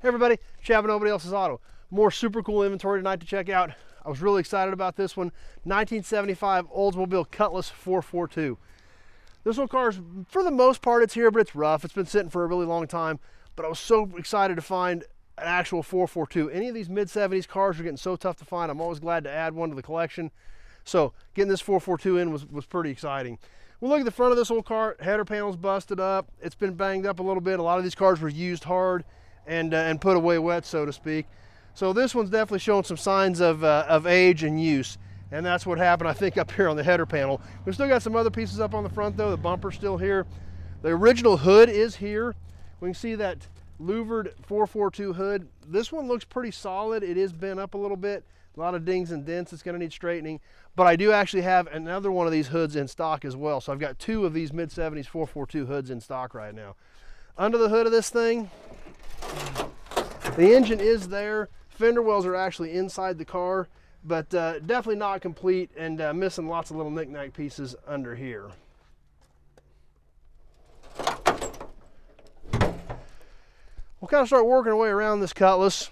Hey everybody, Chad Nobody Else's Auto. More super cool inventory tonight to check out. I was really excited about this one. 1975 Oldsmobile Cutlass 442. This little car is, for the most part, it's here, but it's rough. It's been sitting for a really long time, but I was so excited to find an actual 442. Any of these mid-70s cars are getting so tough to find. I'm always glad to add one to the collection. So getting this 442 in was pretty exciting. We'll look at the front of this old car. Header panel's busted up. It's been banged up a little bit. A lot of these cars were used hard and put away wet, so to speak. So this one's definitely showing some signs of age and use, and that's what happened, I think, up here on the header panel. We've still got some other pieces up on the front, though. The bumper's still here. The original hood is here. We can see that louvered 442 hood. This one looks pretty solid. It is bent up a little bit. A lot of dings and dents. It's going to need straightening. But I do actually have another one of these hoods in stock as well. So I've got two of these mid-70s 442 hoods in stock right now. Under the hood of this thing, the engine is there. Fender wells are actually inside the car, but definitely not complete and missing lots of little knick-knack pieces under here. We'll kind of start working our way around this Cutlass.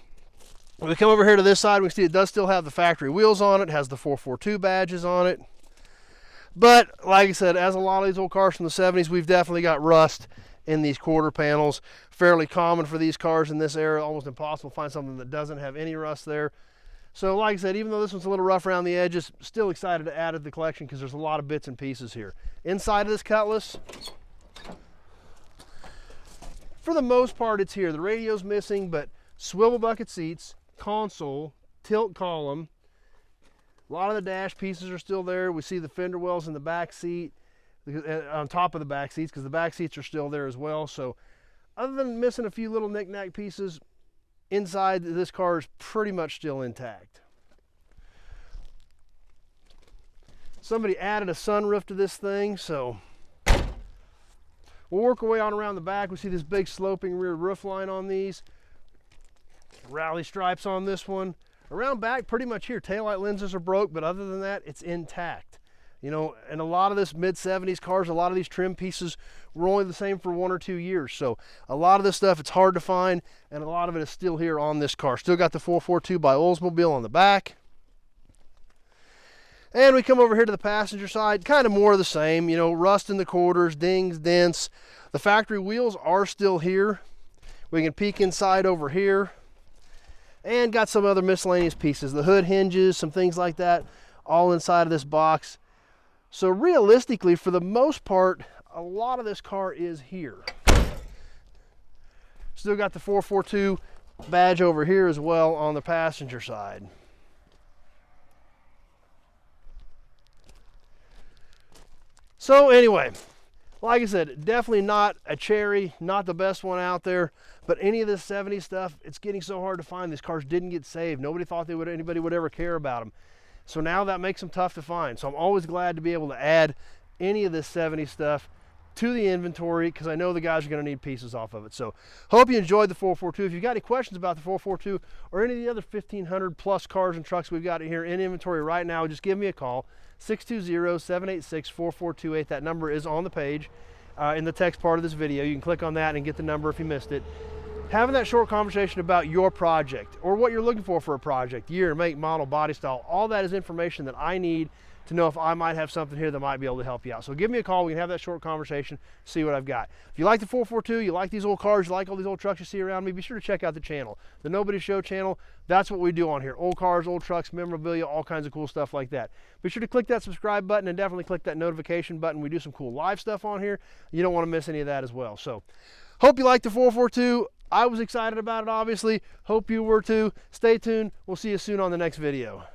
When we come over here to this side, we can see it does still have the factory wheels on it. It has the 442 badges on it. But like I said, as a lot of these old cars from the 70s, we've definitely got rust in these quarter panels. Fairly common for these cars in this era. Almost impossible to find something that doesn't have any rust there. So like I said, even though this one's a little rough around the edges, still excited to add it to the collection because there's a lot of bits and pieces here. Inside of this Cutlass, for the most part, it's here. The radio's missing, but swivel bucket seats, console, tilt column. A lot of the dash pieces are still there. We see the fender wells in the back seat, on top of the back seats, because the back seats are still there as well. So other than missing a few little knick-knack pieces, inside this car is pretty much still intact. Somebody added a sunroof to this thing, so we'll work our way on around the back. We see this big sloping rear roof line on these. Rally stripes on this one. Around back, pretty much here, taillight lenses are broke, but other than that, it's intact. You know, and a lot of this mid-70s cars, a lot of these trim pieces were only the same for 1 or 2 years. So a lot of this stuff, it's hard to find, and a lot of it is still here on this car. Still got the 442 by Oldsmobile on the back. And we come over here to the passenger side, kind of more of the same, you know, rust in the quarters, dings, dents. The factory wheels are still here. We can peek inside over here. And got some other miscellaneous pieces. The hood hinges, some things like that, all inside of this box. So realistically, for the most part, a lot of this car is here. Still got the 442 badge over here as well on the passenger side. So anyway, like I said, definitely not a cherry, not the best one out there, but any of this 70s stuff, it's getting so hard to find. These cars didn't get saved. Nobody thought anybody would ever care about them. So now that makes them tough to find. So I'm always glad to be able to add any of this 70s stuff to the inventory because I know the guys are going to need pieces off of it. So hope you enjoyed the 442. If you've got any questions about the 442 or any of the other 1,500 plus cars and trucks we've got here in inventory right now, just give me a call, 620-786-4428. That number is on the page in the text part of this video. You can click on that and get the number if you missed it. Having that short conversation about your project or what you're looking for a project, year, make, model, body style, all that is information that I need to know if I might have something here that might be able to help you out. So give me a call. We can have that short conversation, see what I've got. If you like the 442, you like these old cars, you like all these old trucks you see around me, be sure to check out the channel, the Nobody Show channel. That's what we do on here. Old cars, old trucks, memorabilia, all kinds of cool stuff like that. Be sure to click that subscribe button and definitely click that notification button. We do some cool live stuff on here. You don't want to miss any of that as well. So hope you like the 442. I was excited about it, obviously. Hope you were too. Stay tuned. We'll see you soon on the next video.